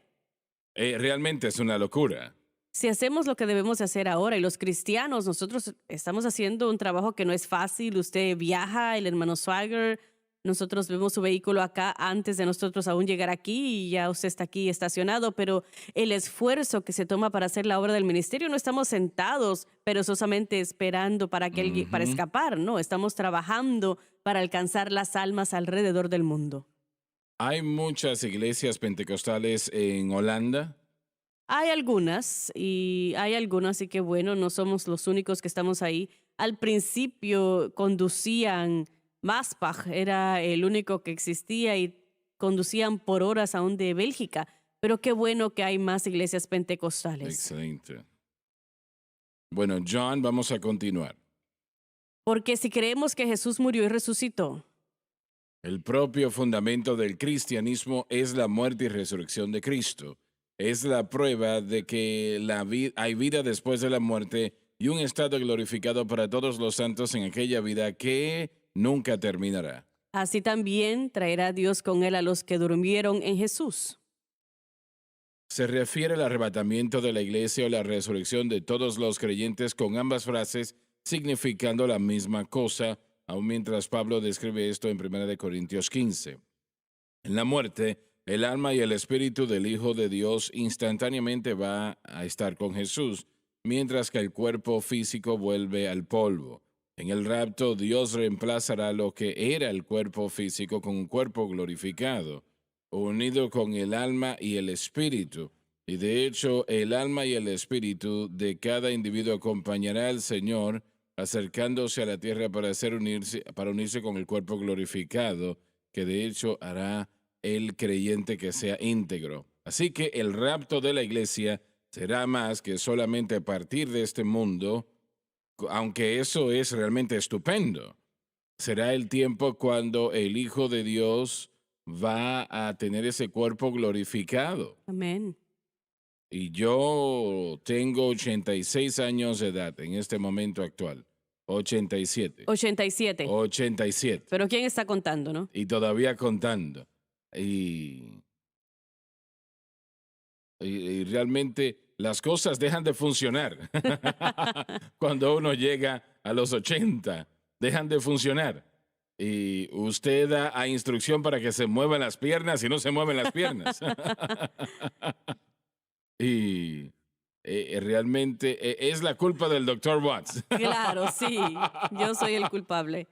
Realmente es una locura. Si hacemos lo que debemos de hacer ahora, y los cristianos, nosotros estamos haciendo un trabajo que no es fácil. Usted viaja, el hermano Swagger, nosotros vemos su vehículo acá antes de nosotros aún llegar aquí y ya usted está aquí estacionado, pero el esfuerzo que se toma para hacer la obra del ministerio, no estamos sentados perezosamente esperando para para escapar, no, estamos trabajando para alcanzar las almas alrededor del mundo. Hay muchas iglesias pentecostales en Holanda. Hay algunas, y que bueno, no somos los únicos que estamos ahí. Al principio conducían, Maspach era el único que existía y conducían por horas aún de Bélgica, pero qué bueno que hay más iglesias pentecostales. Excelente. Bueno, John, vamos a continuar. Porque si creemos que Jesús murió y resucitó, El propio fundamento del cristianismo es la muerte y resurrección de Cristo. Es la prueba de que hay vida después de la muerte y un estado glorificado para todos los santos en aquella vida que nunca terminará. así también traerá Dios con él a los que durmieron en Jesús. Se refiere al arrebatamiento de la iglesia o la resurrección de todos los creyentes con ambas frases significando la misma cosa, aun mientras Pablo describe esto en 1 Corintios 15. En la muerte, el alma y el espíritu del Hijo de Dios instantáneamente va a estar con Jesús, mientras que el cuerpo físico vuelve al polvo. En el rapto, Dios reemplazará lo que era el cuerpo físico con un cuerpo glorificado, unido con el alma y el espíritu. Y de hecho, el alma y el espíritu de cada individuo acompañará al Señor, acercándose a la tierra para unirse con el cuerpo glorificado, que de hecho hará el creyente que sea íntegro. Así que el rapto de la iglesia será más que solamente partir de este mundo, aunque eso es realmente estupendo. Será el tiempo cuando el Hijo de Dios va a tener ese cuerpo glorificado. Amén. Y yo tengo 86 años de edad en este momento actual. 87. 87. 87. Pero ¿quién está contando, no? Y todavía contando. Y realmente las cosas dejan de funcionar. Cuando uno llega a los 80, dejan de funcionar. Y usted da a instrucción para que se muevan las piernas y no se mueven las piernas. Y realmente es la culpa del Dr. Watts. Claro, sí, yo soy el culpable.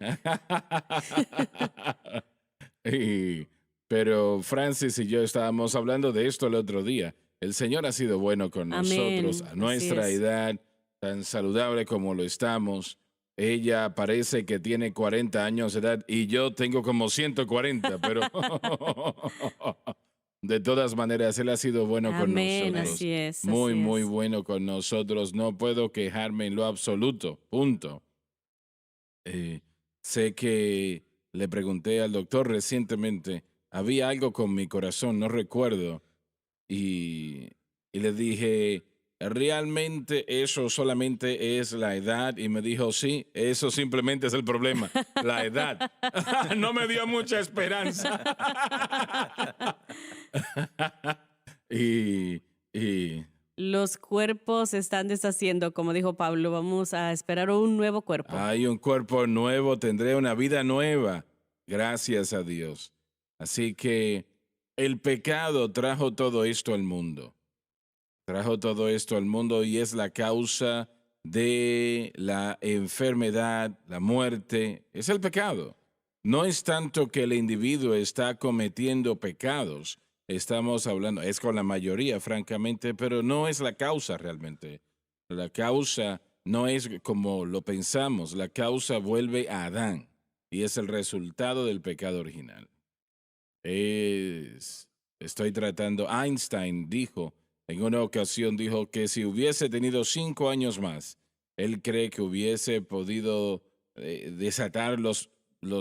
Pero Francis y yo estábamos hablando de esto el otro día. El Señor ha sido bueno con Amén, nosotros a así nuestra es. edad, tan saludable como lo estamos. Ella parece que tiene 40 años de edad y yo tengo como 140, pero de todas maneras, Él ha sido bueno con Amén, nosotros. así es. Muy, así muy es. bueno con nosotros. No puedo quejarme en lo absoluto. Punto. Sé que le pregunté al doctor recientemente, había algo con mi corazón, no recuerdo. Y le dije, ¿realmente eso solamente es la edad? Y me dijo, sí, eso simplemente es el problema, la edad. No me dio mucha esperanza. y, y Los cuerpos se están deshaciendo, como dijo Pablo. Vamos a esperar un nuevo cuerpo. hay un cuerpo nuevo, tendré una vida nueva, gracias a Dios. Así que el pecado trajo todo esto al mundo. Trajo todo esto al mundo y es la causa de la enfermedad, la muerte. Es el pecado. No es tanto que el individuo está cometiendo pecados. Estamos hablando, es con la mayoría, francamente, pero no es la causa realmente. La causa no es como lo pensamos. La causa vuelve a Adán y es el resultado del pecado original. Estoy tratando, Einstein dijo, en una ocasión dijo que si hubiese tenido 5 años más, él cree que hubiese podido desatar los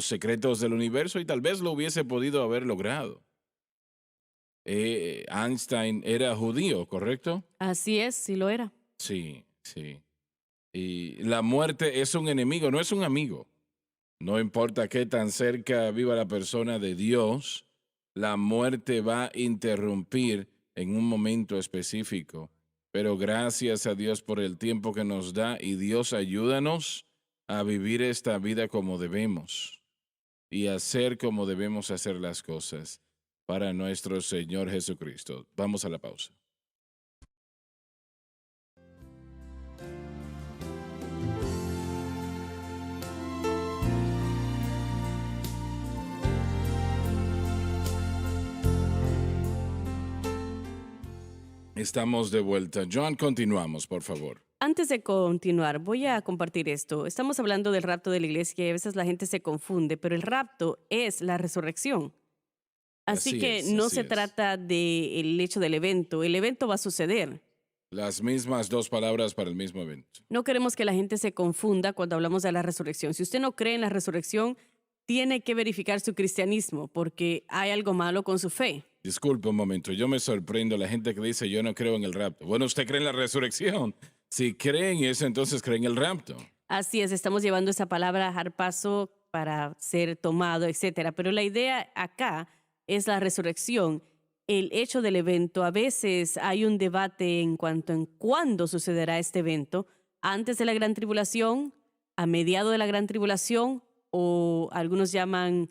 secretos del universo y tal vez lo hubiese podido haber logrado. Einstein era judío, ¿correcto? Así es, sí lo era. Sí, sí. Y la muerte es un enemigo, no es un amigo. No importa qué tan cerca viva la persona de Dios, la muerte va a interrumpir en un momento específico. Pero gracias a Dios por el tiempo que nos da y Dios ayúdanos a vivir esta vida como debemos y hacer como debemos hacer las cosas para nuestro Señor Jesucristo. Vamos a la pausa. Estamos de vuelta. John, continuamos, por favor. Antes de continuar, voy a compartir esto. Estamos hablando del rapto de la iglesia y a veces la gente se confunde, pero el rapto es la resurrección. Así que no se trata del hecho del evento. El evento va a suceder. Las mismas dos palabras para el mismo evento. No queremos que la gente se confunda cuando hablamos de la resurrección. Si usted no cree en la resurrección, tiene que verificar su cristianismo porque hay algo malo con su fe. Disculpe un momento, yo me sorprendo la gente que dice yo no creo en el rapto. Bueno, usted cree en la resurrección. Si cree en eso, entonces cree en el rapto. Así es, estamos llevando esa palabra a dar paso para ser tomado, etcétera. Pero la idea acá es la resurrección. El hecho del evento, a veces hay un debate en cuanto en cuándo sucederá este evento, antes de la gran tribulación, a mediado de la gran tribulación, o algunos llaman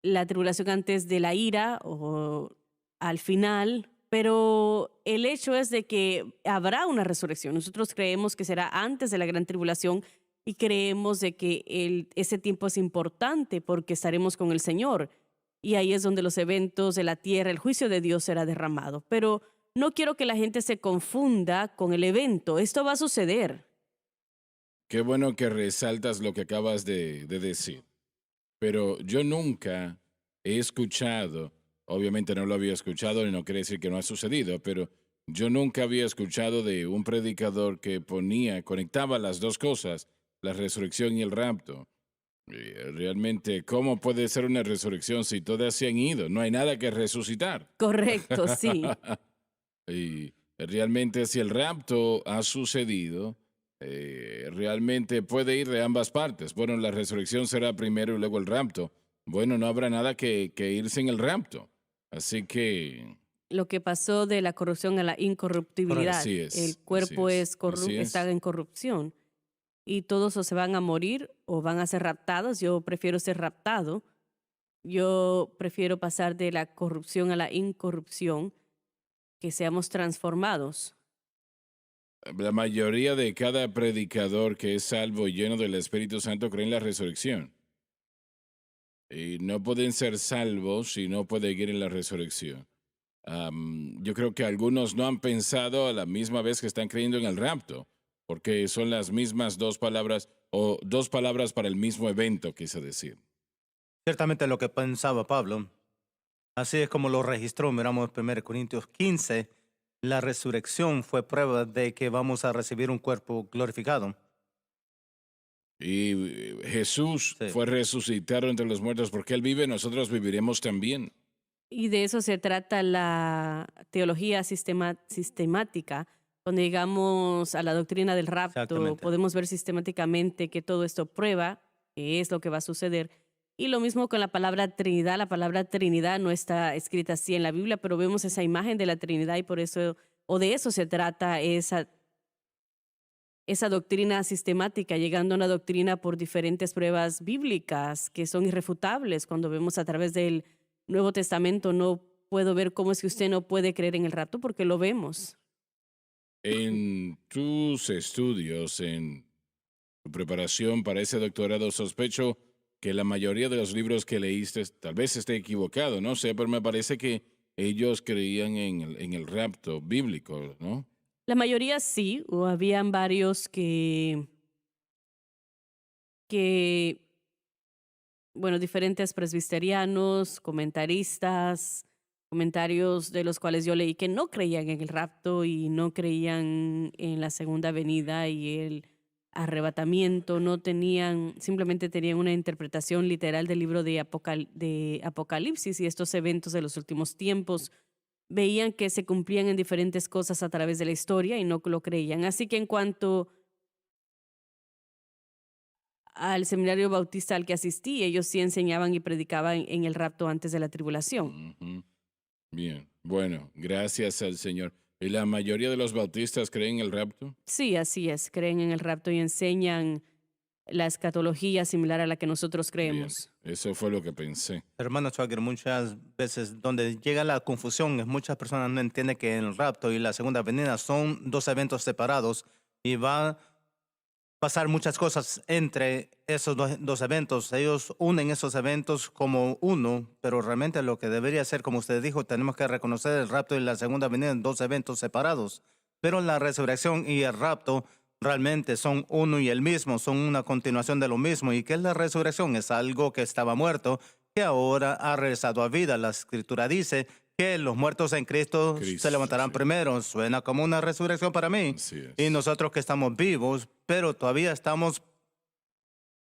la tribulación antes de la ira o al final, pero el hecho es de que habrá una resurrección. Nosotros creemos que será antes de la gran tribulación y creemos de que ese tiempo es importante porque estaremos con el Señor. Y ahí es donde los eventos de la tierra, el juicio de Dios será derramado. Pero no quiero que la gente se confunda con el evento. Esto va a suceder. Qué bueno que resaltas lo que acabas de decir. Pero yo nunca he escuchado, obviamente no lo había escuchado y no quiere decir que no ha sucedido, pero yo nunca había escuchado de un predicador que conectaba las dos cosas, la resurrección y el rapto. Realmente, ¿cómo puede ser una resurrección si todas se han ido? No hay nada que resucitar. Correcto, sí. Y realmente si el rapto ha sucedido, realmente puede ir de ambas partes. Bueno, la resurrección será primero y luego el rapto. Bueno, no habrá nada que irse en el rapto. Así que Lo que pasó de la corrupción a la incorruptibilidad. Así es, El cuerpo así es, así es. está en corrupción. Y todos o se van a morir o van a ser raptados. Yo prefiero ser raptado. Yo prefiero pasar de la corrupción a la incorrupción, que seamos transformados. la mayoría de cada predicador que es salvo y lleno del Espíritu Santo cree en la resurrección. Y no pueden ser salvos si no pueden ir en la resurrección. Yo creo que algunos no han pensado a la misma vez que están creyendo en el rapto, porque son las mismas dos palabras o dos palabras para el mismo evento, quise decir. Ciertamente lo que pensaba Pablo. Así es como lo registró. Miramos 1 Corintios 15. La resurrección fue prueba de que vamos a recibir un cuerpo glorificado. Y Jesús Sí. fue resucitado entre los muertos porque Él vive, nosotros viviremos también. Y de eso se trata la teología sistemática, Cuando llegamos a la doctrina del rapto, Exactamente. podemos ver sistemáticamente que todo esto prueba que es lo que va a suceder. Y lo mismo con la palabra Trinidad. La palabra Trinidad no está escrita así en la Biblia, pero vemos esa imagen de la Trinidad y por eso, o de eso se trata esa doctrina sistemática, llegando a una doctrina por diferentes pruebas bíblicas que son irrefutables. Cuando vemos a través del Nuevo Testamento, no puedo ver cómo es que usted no puede creer en el rapto porque lo vemos. En tus estudios, en tu preparación para ese doctorado, sospecho que la mayoría de los libros que leíste, tal vez esté equivocado, no sé, pero me parece que ellos creían en el rapto bíblico, ¿no? La mayoría sí, o habían varios que bueno, diferentes presbiterianos, comentaristas, comentarios de los cuales yo leí que no creían en el rapto y no creían en la segunda venida y el arrebatamiento, no tenían, simplemente tenían una interpretación literal del libro de Apocalipsis y estos eventos de los últimos tiempos. Veían que se cumplían en diferentes cosas a través de la historia y no lo creían. Así que en cuanto al seminario bautista al que asistí, ellos sí enseñaban y predicaban en el rapto antes de la tribulación. Ujú. Bien, bueno, gracias al Señor. ¿Y la mayoría de los bautistas creen en el rapto? Sí, así es, creen en el rapto y enseñan la escatología similar a la que nosotros Bien, creemos. eso fue lo que pensé. Hermano Schwager, muchas veces donde llega la confusión es muchas personas no entienden que el rapto y la segunda venida son dos eventos separados y va a pasar muchas cosas entre esos dos eventos. Ellos unen esos eventos como uno, pero realmente lo que debería ser, como usted dijo, tenemos que reconocer el rapto y la segunda venida en dos eventos separados. Pero la resurrección y el rapto realmente son uno y el mismo, son una continuación de lo mismo. ¿Y qué es la resurrección? Es algo que estaba muerto, que ahora ha regresado a vida. La escritura dice que los muertos en Cristo Cristo, se levantarán sí. primero. Suena como una resurrección para mí. Así es. Y nosotros que estamos vivos, pero todavía estamos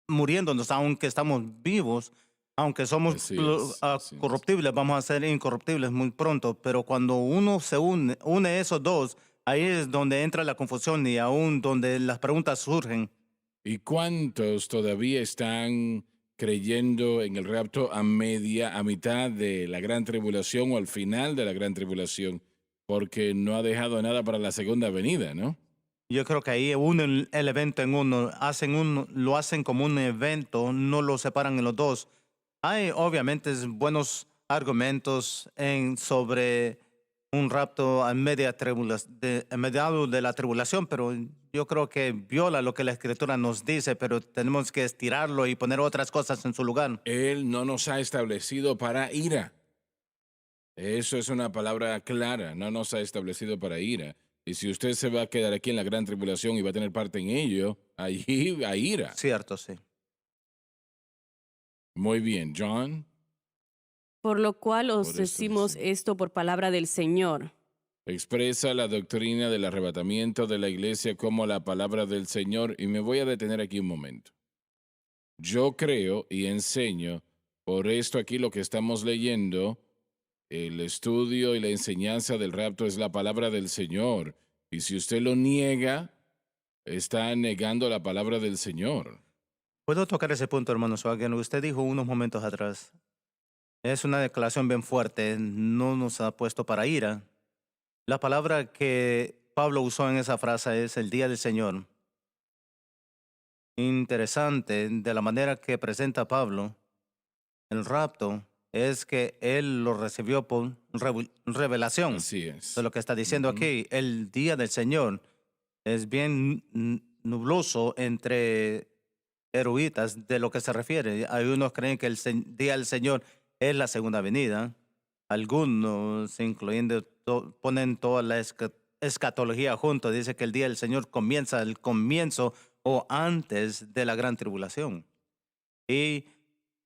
muriéndonos, aunque estamos vivos, aunque somos Así es, así es. corruptibles, vamos a ser incorruptibles muy pronto. Pero cuando uno se une esos dos, ahí es donde entra la confusión y aún donde las preguntas surgen. ¿Y cuántos todavía están creyendo en el rapto a mitad de la gran tribulación o al final de la gran tribulación? Porque no ha dejado nada para la segunda venida, ¿no? Yo creo que ahí unen el evento en uno, lo hacen como un evento, no lo separan en los dos. Hay obviamente buenos argumentos sobre un rapto en mediado de la tribulación, pero yo creo que viola lo que la escritura nos dice, pero tenemos que estirarlo y poner otras cosas en su lugar. Él no nos ha establecido para ira. Eso es una palabra clara, no nos ha establecido para ira. Y si usted se va a quedar aquí en la gran tribulación y va a tener parte en ello, allí hay ira. Cierto, sí. Muy bien, John. Por lo cual os Por eso decimos decimos. esto por palabra del Señor. Expresa la doctrina del arrebatamiento de la iglesia como la palabra del Señor y me voy a detener aquí un momento. Yo creo y enseño, por esto aquí lo que estamos leyendo, el estudio y la enseñanza del rapto es la palabra del Señor. Y si usted lo niega, está negando la palabra del Señor. ¿Puedo tocar ese punto, hermano Schwager? Usted dijo unos momentos atrás. Es una declaración bien fuerte, no nos ha puesto para ira. La palabra que Pablo usó en esa frase es el día del Señor. Interesante de la manera que presenta Pablo el rapto es que él lo recibió por revelación. Así es. De lo que está diciendo Ujú. aquí, el día del Señor es bien nubloso entre eruditas de lo que se refiere. Hay unos creen que el día del Señor es la segunda venida. Algunos, incluyendo, ponen toda la escatología junto. Dice que el día del Señor comienza al comienzo o antes de la gran tribulación. Y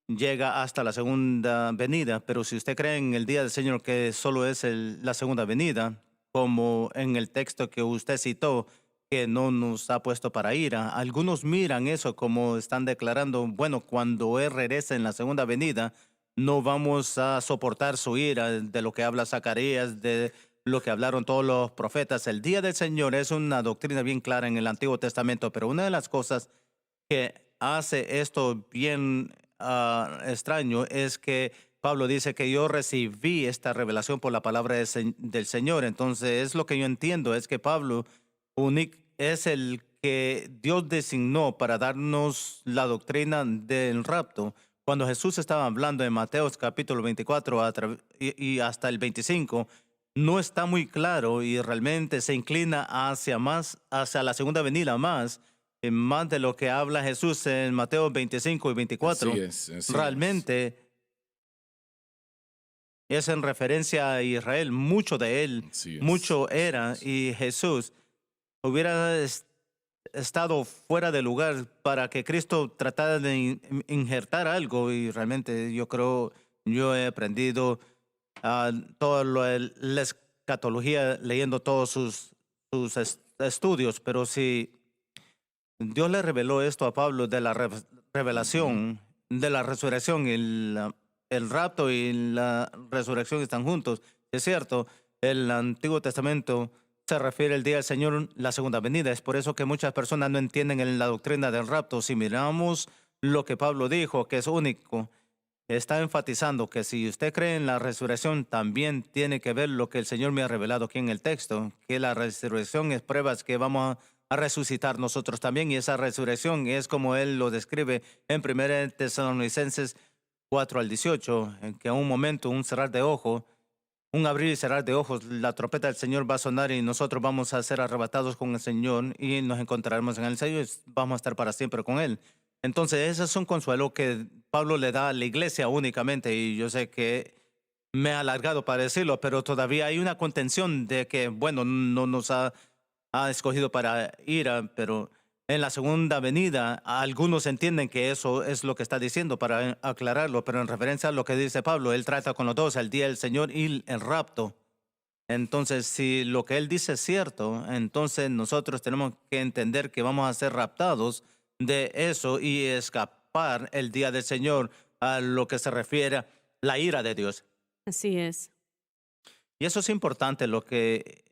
llega hasta la segunda venida. Pero si usted cree en el día del Señor que solo es la segunda venida, como en el texto que usted citó, que no nos ha puesto para ira, algunos miran eso como están declarando, bueno, cuando Él regrese en la segunda venida, no vamos a soportar su ira, de lo que habla Zacarías, de lo que hablaron todos los profetas. El día del Señor es una doctrina bien clara en el Antiguo Testamento, pero una de las cosas que hace esto bien extraño es que Pablo dice que yo recibí esta revelación por la palabra del Señor. Entonces, es lo que yo entiendo, es que Pablo es el que Dios designó para darnos la doctrina del rapto. Cuando Jesús estaba hablando en Mateo capítulo 24 y hasta el 25, no está muy claro y realmente se inclina hacia la segunda venida más de lo que habla Jesús en Mateo 25 y 24. Así Realmente es en referencia a Israel. Mucho de él, Así es, mucho así era, es. y Jesús hubiera estado fuera de lugar para que Cristo tratara de injertar algo, y realmente yo he aprendido toda la escatología leyendo todos sus estudios, pero si Dios le reveló esto a Pablo de la revelación, de la resurrección, el rapto y la resurrección están juntos. Es cierto, el Antiguo Testamento se refiere al día del Señor, la segunda venida. Es por eso que muchas personas no entienden en la doctrina del rapto. Si miramos lo que Pablo dijo, que es único, está enfatizando que si usted cree en la resurrección, también tiene que ver lo que el Señor me ha revelado aquí en el texto, que la resurrección es pruebas que vamos a resucitar nosotros también, y esa resurrección es como Él lo describe en 1 Tesalonicenses 4 al 18, en que a un momento, un cerrar de ojos, un abrir y cerrar de ojos, la trompeta del Señor va a sonar y nosotros vamos a ser arrebatados con el Señor y nos encontraremos en el cielo y vamos a estar para siempre con Él. Entonces, ese es un consuelo que Pablo le da a la iglesia únicamente, y yo sé que me he alargado para decirlo, pero todavía hay una contención de que, bueno, no nos ha escogido para ir, pero en la segunda venida algunos entienden que eso es lo que está diciendo, para aclararlo, pero en referencia a lo que dice Pablo, él trata con los dos, el día del Señor y el rapto. Entonces, si lo que él dice es cierto, entonces nosotros tenemos que entender que vamos a ser raptados de eso y escapar el día del Señor, a lo que se refiere a la ira de Dios. Así es. Y eso es importante, lo que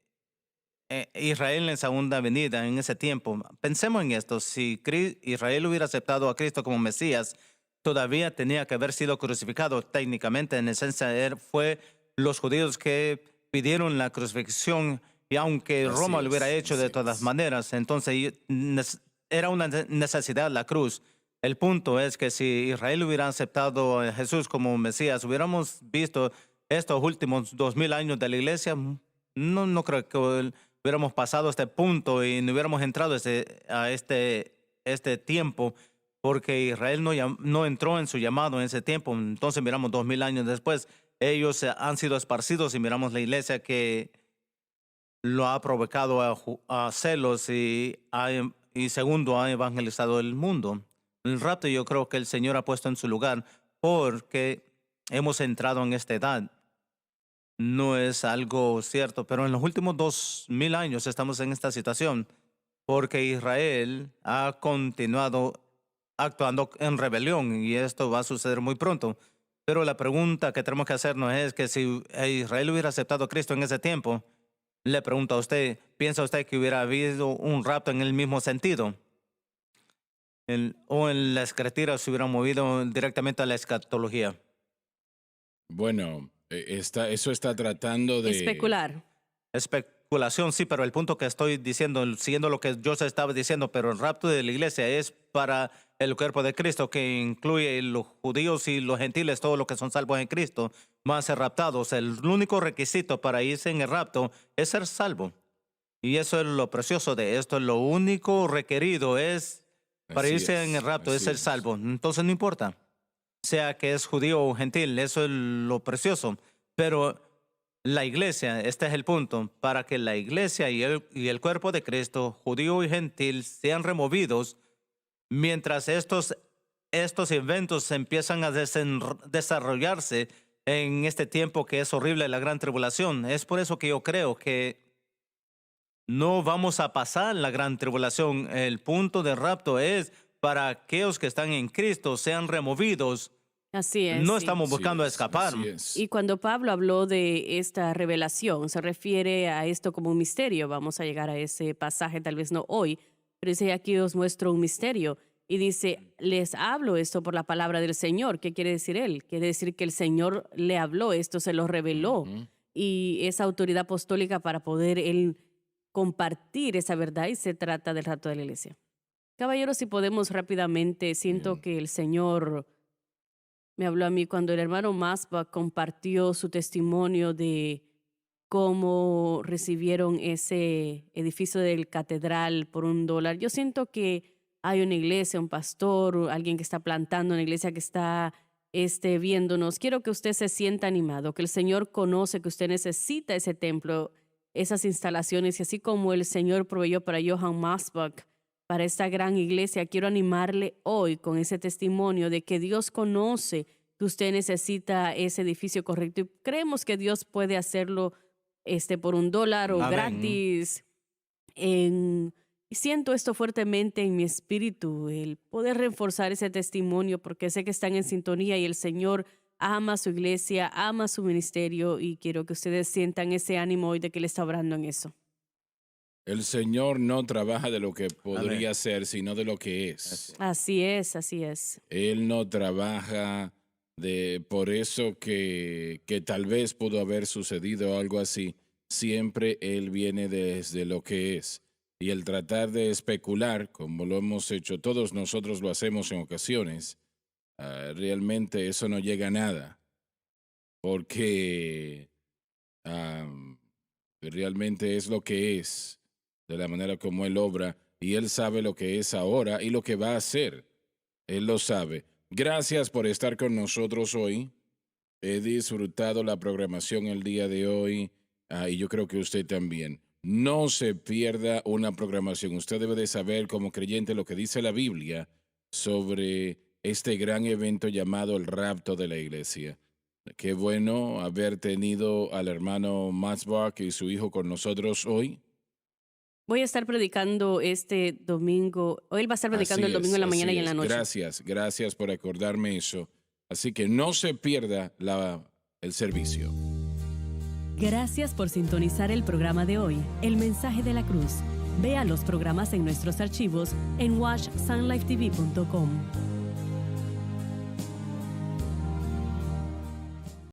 Israel en segunda venida en ese tiempo. Pensemos en esto, si Israel hubiera aceptado a Cristo como Mesías, todavía tenía que haber sido crucificado técnicamente. En esencia, fue los judíos que pidieron la crucifixión, y aunque Así Roma lo hubiera es, hecho de así todas es. maneras, entonces era una necesidad la cruz. El punto es que si Israel hubiera aceptado a Jesús como Mesías, hubiéramos visto estos últimos 2000 años de la iglesia. No creo que hubiéramos pasado este punto y no hubiéramos entrado a este tiempo, porque Israel no entró en su llamado en ese tiempo. Entonces miramos 2000 años después, ellos han sido esparcidos, y miramos la iglesia que lo ha provocado a celos y segundo, ha evangelizado el mundo. El rapto yo creo que el Señor ha puesto en su lugar porque hemos entrado en esta edad. No es algo cierto, pero en los últimos 2000 años estamos en esta situación porque Israel ha continuado actuando en rebelión, y esto va a suceder muy pronto. Pero la pregunta que tenemos que hacernos es que si Israel hubiera aceptado a Cristo en ese tiempo, le pregunto a usted, ¿piensa usted que hubiera habido un rapto en el mismo sentido? ¿O en la escritura se hubiera movido directamente a la escatología? Bueno, eso está tratando de... Especular. Especulación, sí, pero el punto que estoy diciendo, siguiendo lo que yo estaba diciendo, pero el rapto de la iglesia es para el cuerpo de Cristo, que incluye los judíos y los gentiles, todos los que son salvos en Cristo, van a ser raptados. El único requisito para irse en el rapto es ser salvo. Y eso es lo precioso de esto. Lo único requerido es para Así irse en el es, rapto, es así ser es. salvo. Entonces no importa, sea que es judío o gentil, eso es lo precioso. Pero la iglesia, este es el punto, para que la iglesia y el cuerpo de Cristo, judío y gentil, sean removidos, mientras estos eventos empiezan a desarrollarse en este tiempo que es horrible, la gran tribulación. Es por eso que yo creo que no vamos a pasar la gran tribulación. El punto de rapto es para aquellos que están en Cristo sean removidos Así es. No sí. estamos Así buscando es, escapar. así es. Y cuando Pablo habló de esta revelación, se refiere a esto como un misterio. Vamos a llegar a ese pasaje, tal vez no hoy, pero dice, aquí os muestro un misterio. Y dice, les hablo esto por la palabra del Señor. ¿Qué quiere decir él? Quiere decir que el Señor le habló, esto se lo reveló. Ujú. Y esa autoridad apostólica para poder él compartir esa verdad, y se trata del rato de la iglesia. Caballeros, si podemos rápidamente, siento Bien. que el Señor me habló a mí cuando el hermano Masba compartió su testimonio de cómo recibieron ese edificio del catedral por $1. Yo siento que hay una iglesia, un pastor, alguien que está plantando una iglesia que está viéndonos. Quiero que usted se sienta animado, que el Señor conoce que usted necesita ese templo, esas instalaciones, y así como el Señor proveyó para Johann Masbach, para esta gran iglesia, quiero animarle hoy con ese testimonio de que Dios conoce que usted necesita ese edificio correcto, y creemos que Dios puede hacerlo por $1 o Amén. gratis. Siento esto fuertemente en mi espíritu, el poder reforzar ese testimonio, porque sé que están en sintonía y el Señor ama a su iglesia, ama su ministerio, y quiero que ustedes sientan ese ánimo hoy de que Él está obrando en eso. El Señor no trabaja de lo que podría Amén. ser, sino de lo que es. Así es, así es. Él no trabaja por eso que tal vez pudo haber sucedido algo así. Siempre Él viene desde lo que es. Y el tratar de especular, como lo hemos hecho todos nosotros, lo hacemos en ocasiones, realmente eso no llega a nada. Porque realmente es lo que es, de la manera como Él obra, y Él sabe lo que es ahora y lo que va a hacer. Él lo sabe. Gracias por estar con nosotros hoy. He disfrutado la programación el día de hoy, y yo creo que usted también. No se pierda una programación. Usted debe de saber como creyente lo que dice la Biblia sobre este gran evento llamado el rapto de la iglesia. Qué bueno haber tenido al hermano Masbach y su hijo con nosotros hoy. Voy a estar predicando este domingo, o él va a estar predicando el domingo en la mañana y en la noche. Gracias por acordarme eso. Así que no se pierda el servicio. Gracias por sintonizar el programa de hoy, El Mensaje de la Cruz. Vea los programas en nuestros archivos en watchsunlifetv.com.